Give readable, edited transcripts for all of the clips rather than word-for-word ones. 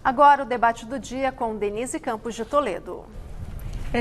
Agora o debate do dia com Denise Campos de Toledo.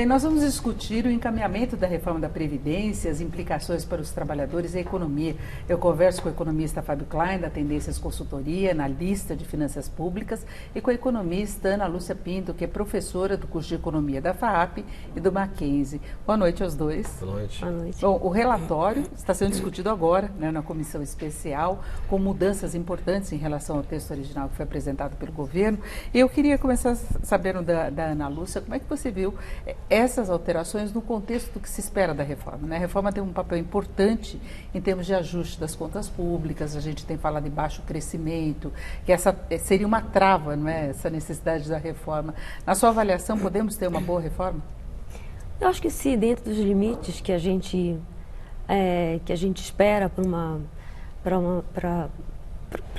Nós vamos discutir o encaminhamento da reforma da Previdência, as implicações para os trabalhadores e a economia. Eu converso com o economista Fábio Klein, da Tendências Consultoria, analista de finanças públicas, e com a economista Ana Lúcia Pinto, que é professora do curso de Economia da FAAP e do Mackenzie. Boa noite aos dois. Boa noite. Boa noite. Bom, o relatório está sendo discutido agora, na comissão especial, com mudanças importantes em relação ao texto original que foi apresentado pelo governo. E eu queria começar sabendo da Ana Lúcia, como é que você viu essas alterações no contexto do que se espera da reforma, né? A reforma tem um papel importante em termos de ajuste das contas públicas, a gente tem falado de baixo crescimento, que essa seria uma trava, não é? Essa necessidade da reforma. Na sua avaliação, podemos ter uma boa reforma? Eu acho que sim, dentro dos limites que a gente espera para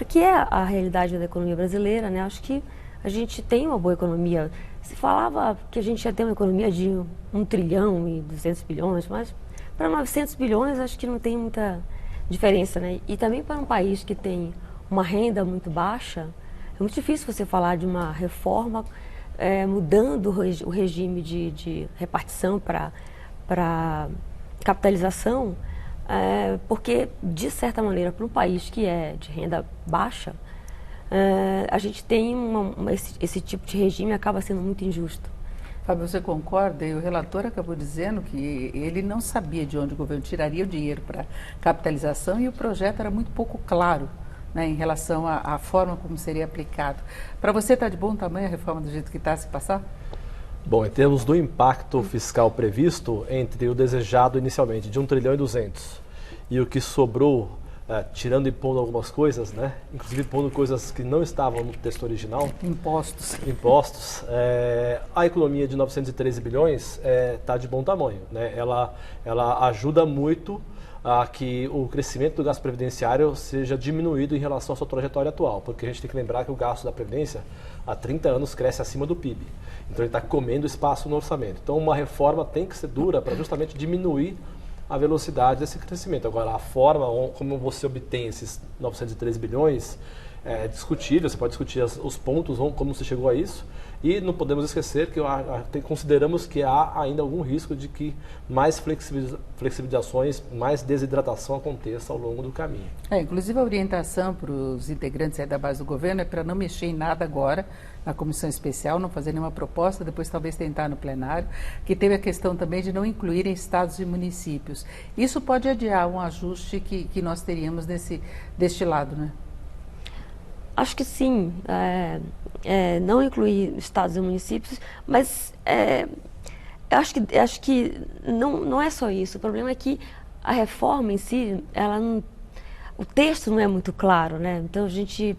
que é a realidade da economia brasileira, né? Acho que a gente tem uma boa economia. Se falava que a gente ia ter uma economia de 1 trilhão e 200 bilhões, mas para 900 bilhões acho que não tem muita diferença, né? E também para um país que tem uma renda muito baixa, é muito difícil você falar de uma reforma mudando o regime de repartição para capitalização, porque, de certa maneira, para um país que é de renda baixa, a gente tem esse tipo de regime acaba sendo muito injusto. Fábio, você concorda? E o relator acabou dizendo que ele não sabia de onde o governo tiraria o dinheiro para capitalização e o projeto era muito pouco claro, né, em relação à forma como seria aplicado. Para você está de bom tamanho a reforma do jeito que está a se passar? Bom, em termos do impacto fiscal previsto, entre o desejado inicialmente de 1 trilhão e 200 e o que sobrou, tirando e pondo algumas coisas, né? Inclusive pondo coisas que não estavam no texto original. Impostos. A economia de 913 bilhões está de bom tamanho, né? Ela ajuda muito a que o crescimento do gasto previdenciário seja diminuído em relação à sua trajetória atual, porque a gente tem que lembrar que o gasto da Previdência há 30 anos cresce acima do PIB. Então ele está comendo espaço no orçamento. Então uma reforma tem que ser dura para justamente diminuir a velocidade desse crescimento. Agora, a forma como você obtém esses 913 bilhões é discutível, você pode discutir os pontos, como você chegou a isso, e não podemos esquecer que consideramos que há ainda algum risco de que mais flexibilizações, mais desidratação aconteça ao longo do caminho. Inclusive a orientação para os integrantes da base do governo é para não mexer em nada agora, na comissão especial, não fazer nenhuma proposta, depois talvez tentar no plenário, que teve a questão também de não incluírem estados e municípios. Isso pode adiar um ajuste que nós teríamos deste lado, né? Acho que sim, não incluir estados e municípios, mas acho que não é só isso. O problema é que a reforma em si, o texto não é muito claro, né? Então a gente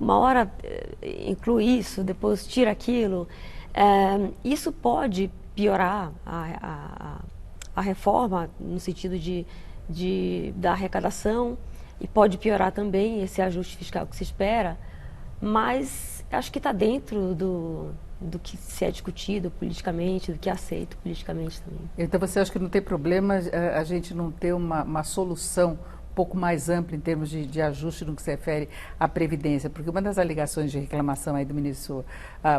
uma hora inclui isso, depois tira aquilo. Isso pode piorar a reforma no sentido da arrecadação e pode piorar também esse ajuste fiscal que se espera, mas acho que está dentro do que se é discutido politicamente, do que é aceito politicamente também. Então você acha que não tem problema a gente não ter uma solução um pouco mais ampla em termos de ajuste no que se refere à Previdência? Porque uma das alegações de reclamação aí do ministro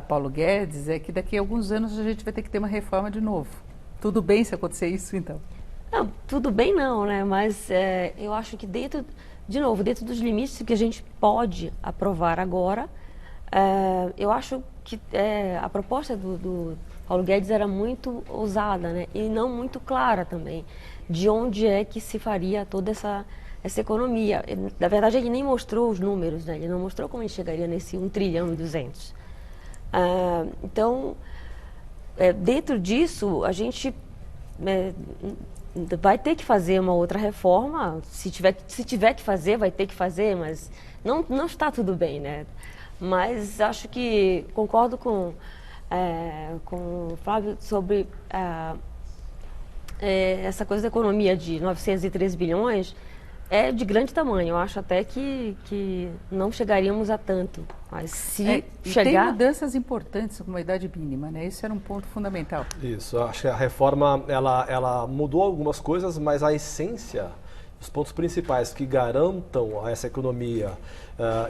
Paulo Guedes é que daqui a alguns anos a gente vai ter que ter uma reforma de novo. Tudo bem se acontecer isso, então? Não, tudo bem não, né? Mas eu acho que dentro dos limites que a gente pode aprovar agora, eu acho que a proposta do Paulo Guedes era muito ousada, né? E não muito clara também, de onde é que se faria toda essa economia. Na verdade, ele nem mostrou os números, né? Ele não mostrou como a gente chegaria nesse 1 trilhão e 200. Então, dentro disso, a gente vai ter que fazer uma outra reforma. Se tiver que fazer, vai ter que fazer, mas não está tudo bem, né? Mas acho que concordo com o Flávio sobre essa coisa da economia de 913 bilhões. É de grande tamanho. Eu acho até que não chegaríamos a tanto. Mas se chegar... Tem mudanças importantes como a idade mínima, né? Esse era um ponto fundamental. Isso. Acho que a reforma ela mudou algumas coisas, mas a essência os pontos principais que garantam essa economia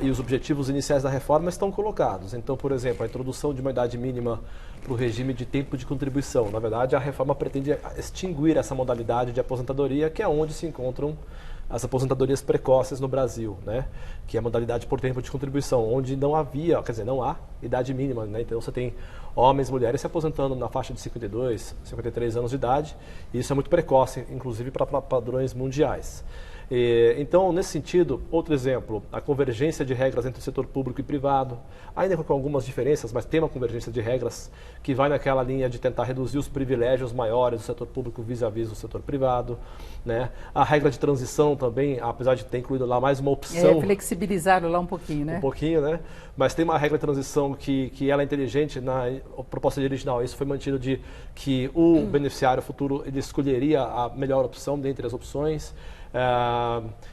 e os objetivos iniciais da reforma estão colocados. Então, por exemplo, a introdução de uma idade mínima para o regime de tempo de contribuição. Na verdade, a reforma pretende extinguir essa modalidade de aposentadoria, que é onde se encontram as aposentadorias precoces no Brasil, né? Que é a modalidade por tempo de contribuição, onde não havia, quer dizer, não há idade mínima, né? Então você tem homens e mulheres se aposentando na faixa de 52, 53 anos de idade, e isso é muito precoce, inclusive para padrões mundiais. Então, nesse sentido, outro exemplo, a convergência de regras entre o setor público e privado, ainda com algumas diferenças, mas tem uma convergência de regras que vai naquela linha de tentar reduzir os privilégios maiores do setor público vis-à-vis do setor privado, né? A regra de transição também, apesar de ter incluído lá mais uma opção... flexibilizaram lá um pouquinho, né? Um pouquinho, né? Mas tem uma regra de transição que ela é inteligente na proposta original. Isso foi mantido de que o beneficiário futuro ele escolheria a melhor opção dentre as opções.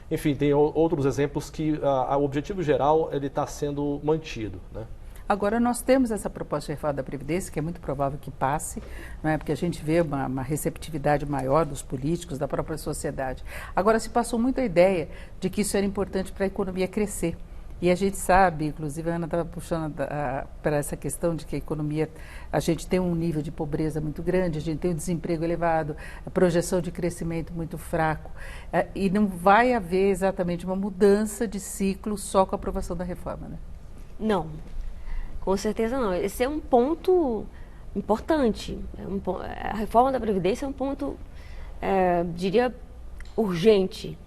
Enfim, tem outros exemplos que o objetivo geral ele está sendo mantido, né? Agora, nós temos essa proposta de reforma da Previdência, que é muito provável que passe, não é? Porque a gente vê uma receptividade maior dos políticos, da própria sociedade. Agora, se passou muito a ideia de que isso era importante para a economia crescer. E a gente sabe, inclusive a Ana estava puxando para essa questão de que a economia, a gente tem um nível de pobreza muito grande, a gente tem um desemprego elevado, a projeção de crescimento muito fraco, e não vai haver exatamente uma mudança de ciclo só com a aprovação da reforma, né? Não, com certeza não. Esse é um ponto importante. A reforma da Previdência é um ponto, diria, urgente.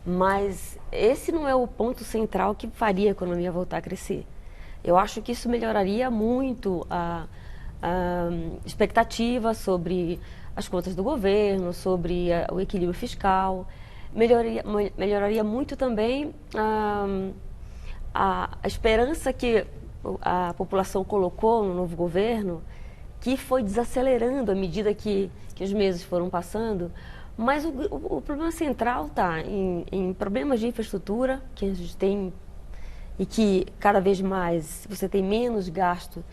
Mas esse não é o ponto central que faria a economia voltar a crescer. Eu acho que isso melhoraria muito a expectativa sobre as contas do governo, sobre o equilíbrio fiscal. Melhoraria muito também a esperança que a população colocou no novo governo, que foi desacelerando à medida que os meses foram passando. Mas o problema central está em problemas de infraestrutura que a gente tem e que cada vez mais você tem menos gasto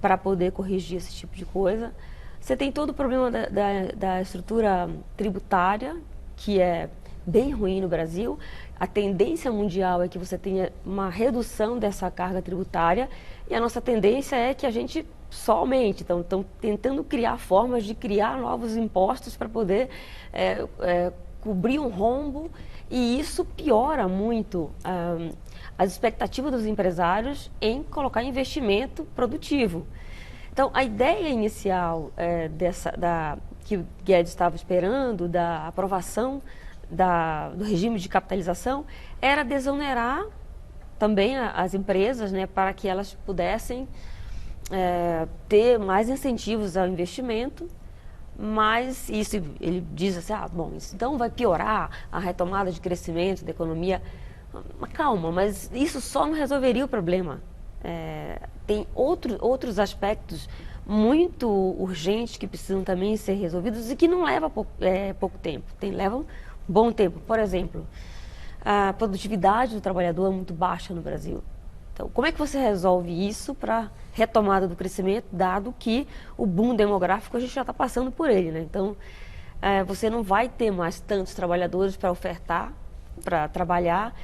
para poder corrigir esse tipo de coisa. Você tem todo o problema da estrutura tributária, que é bem ruim no Brasil. A tendência mundial é que você tenha uma redução dessa carga tributária e a nossa tendência é que a gente só aumente. Então, estão tentando criar formas de criar novos impostos para poder cobrir um rombo, e isso piora muito as expectativas dos empresários em colocar investimento produtivo. Então, a ideia inicial que o Guedes estava esperando, da aprovação do regime de capitalização, era desonerar também as empresas, né, para que elas pudessem ter mais incentivos ao investimento. Mas isso, ele diz assim, bom, isso então vai piorar a retomada de crescimento da economia. Calma, mas isso só não resolveria o problema. Tem outros aspectos muito urgentes que precisam também ser resolvidos e que não levam pouco tempo, levam um bom tempo. Por exemplo, a produtividade do trabalhador é muito baixa no Brasil. Então, como é que você resolve isso para retomada do crescimento, dado que o boom demográfico a gente já está passando por ele, né? Então, você não vai ter mais tantos trabalhadores para ofertar, para trabalhar,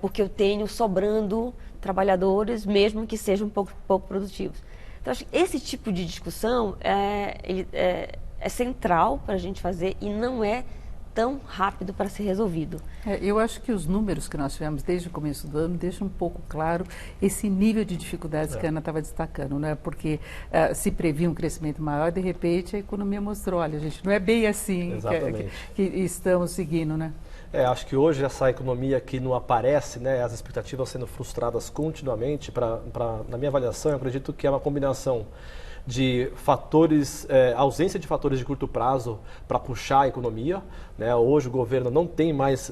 porque eu tenho sobrando trabalhadores, mesmo que sejam pouco produtivos. Então, acho que esse tipo de discussão é central para a gente fazer e não é tão rápido para ser resolvido. Eu acho que os números que nós tivemos desde o começo do ano deixam um pouco claro esse nível de dificuldades que a Ana estava destacando, né? Porque se previa um crescimento maior, de repente a economia mostrou, olha, gente, não é bem assim que estamos seguindo, né? Acho que hoje essa economia que não aparece, né, as expectativas sendo frustradas continuamente, na minha avaliação, eu acredito que é uma combinação de fatores, ausência de fatores de curto prazo para puxar a economia, né? Hoje o governo não tem mais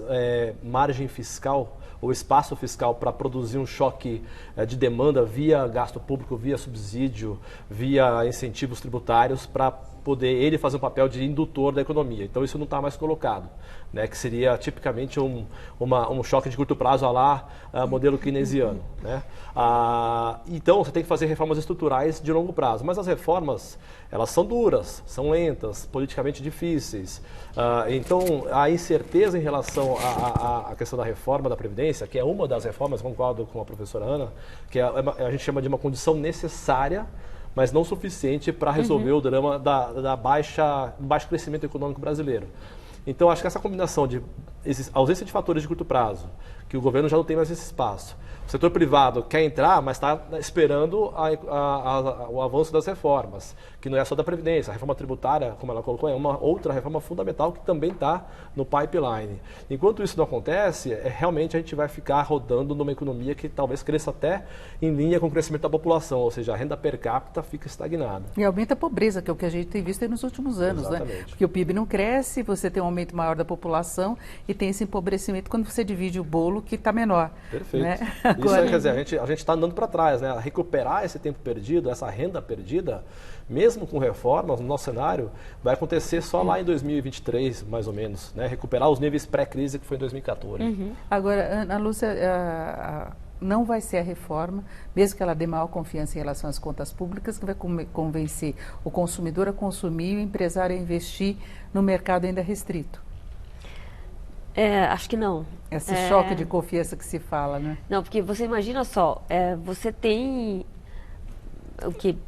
margem fiscal ou espaço fiscal para produzir um choque de demanda via gasto público, via subsídio, via incentivos tributários para poder ele fazer um papel de indutor da economia. Então isso não está mais colocado, né? Que seria tipicamente um choque de curto prazo à lá modelo keynesiano, né? Então você tem que fazer reformas estruturais de longo prazo, mas as reformas elas são duras, são lentas, politicamente difíceis. Então a incerteza em relação à questão da reforma da Previdência, que é uma das reformas, concordo com a professora Ana, que a gente chama de uma condição necessária, mas não suficiente para resolver o drama do baixo crescimento econômico brasileiro. Então, acho que essa combinação de ausência de fatores de curto prazo, que o governo já não tem mais esse espaço. O setor privado quer entrar, mas está esperando o avanço das reformas, que não é só da Previdência. A reforma tributária, como ela colocou, é uma outra reforma fundamental que também está no pipeline. Enquanto isso não acontece, realmente a gente vai ficar rodando numa economia que talvez cresça até em linha com o crescimento da população, ou seja, a renda per capita fica estagnada. E aumenta a pobreza, que é o que a gente tem visto aí nos últimos anos, Exatamente. né? Porque o PIB não cresce, você tem um aumento maior da população e tem esse empobrecimento quando você divide o bolo que está menor. Perfeito. Né? Isso quer dizer, a gente está andando para trás, né? Recuperar esse tempo perdido, essa renda perdida, mesmo com reformas, no nosso cenário, vai acontecer só lá em 2023, mais ou menos, né? Recuperar os níveis pré-crise que foi em 2014. Agora, Ana Lúcia, não vai ser a reforma, mesmo que ela dê maior confiança em relação às contas públicas, que vai convencer o consumidor a consumir e o empresário a investir no mercado ainda restrito. Acho que não. Esse choque de confiança que se fala, né? Não, porque você imagina só, você tem o que?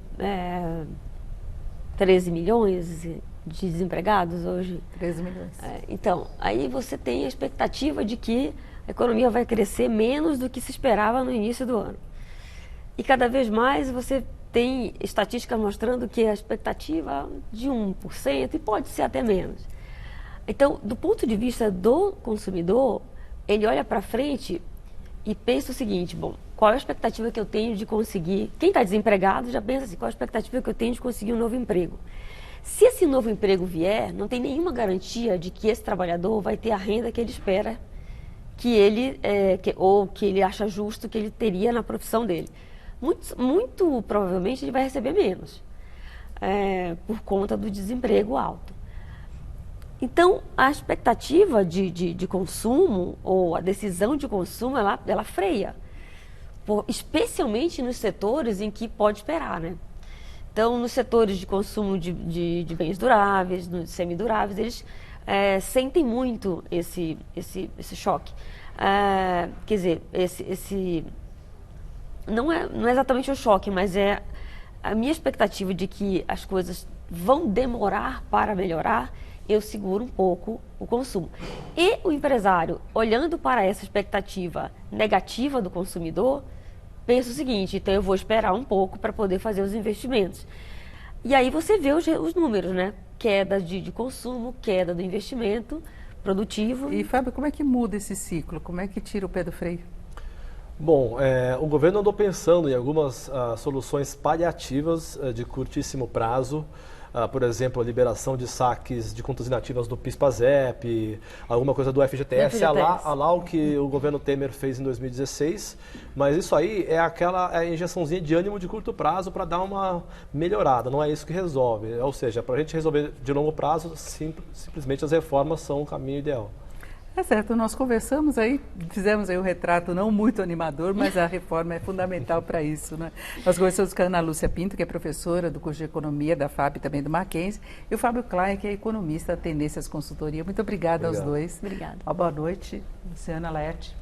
13 milhões de desempregados hoje. 13 milhões. Então, aí você tem a expectativa de que a economia vai crescer menos do que se esperava no início do ano. E cada vez mais você tem estatísticas mostrando que a expectativa é de 1% e pode ser até menos. Então, do ponto de vista do consumidor, ele olha para frente e pensa o seguinte, bom, qual é a expectativa que eu tenho de conseguir... Quem está desempregado já pensa assim, qual é a expectativa que eu tenho de conseguir um novo emprego? Se esse novo emprego vier, não tem nenhuma garantia de que esse trabalhador vai ter a renda que ele espera, ou que ele acha justo que ele teria na profissão dele. Muito provavelmente ele vai receber menos, por conta do desemprego alto. Então, a expectativa de consumo, ou a decisão de consumo, ela freia. Especialmente nos setores em que pode esperar, né? Então, nos setores de consumo de bens duráveis, nos semiduráveis, eles sentem muito esse choque. Quer dizer, não é exatamente um choque, mas é a minha expectativa de que as coisas vão demorar para melhorar. Eu seguro um pouco o consumo. E o empresário, olhando para essa expectativa negativa do consumidor, pensa o seguinte, então eu vou esperar um pouco para poder fazer os investimentos. E aí você vê os números, né? Queda de consumo, queda do investimento produtivo. E, Fábio, como é que muda esse ciclo? Como é que tira o pé do freio? Bom, o governo andou pensando em algumas soluções paliativas de curtíssimo prazo. Por exemplo, a liberação de saques de contas inativas do PIS/PASEP, alguma coisa do FGTS, a lá o que o governo Temer fez em 2016, mas isso aí é a injeçãozinha de ânimo de curto prazo para dar uma melhorada, não é isso que resolve. Ou seja, para a gente resolver de longo prazo, simplesmente as reformas são o caminho ideal. É certo, nós conversamos aí, fizemos aí um retrato não muito animador, mas a reforma é fundamental para isso, né? Nós conversamos com a Ana Lúcia Pinto, que é professora do curso de Economia da FAP e também do Mackenzie, e o Fábio Klein, que é economista da Tendências Consultoria. Muito obrigada aos dois. Obrigada. Boa noite, Luciana Laerte.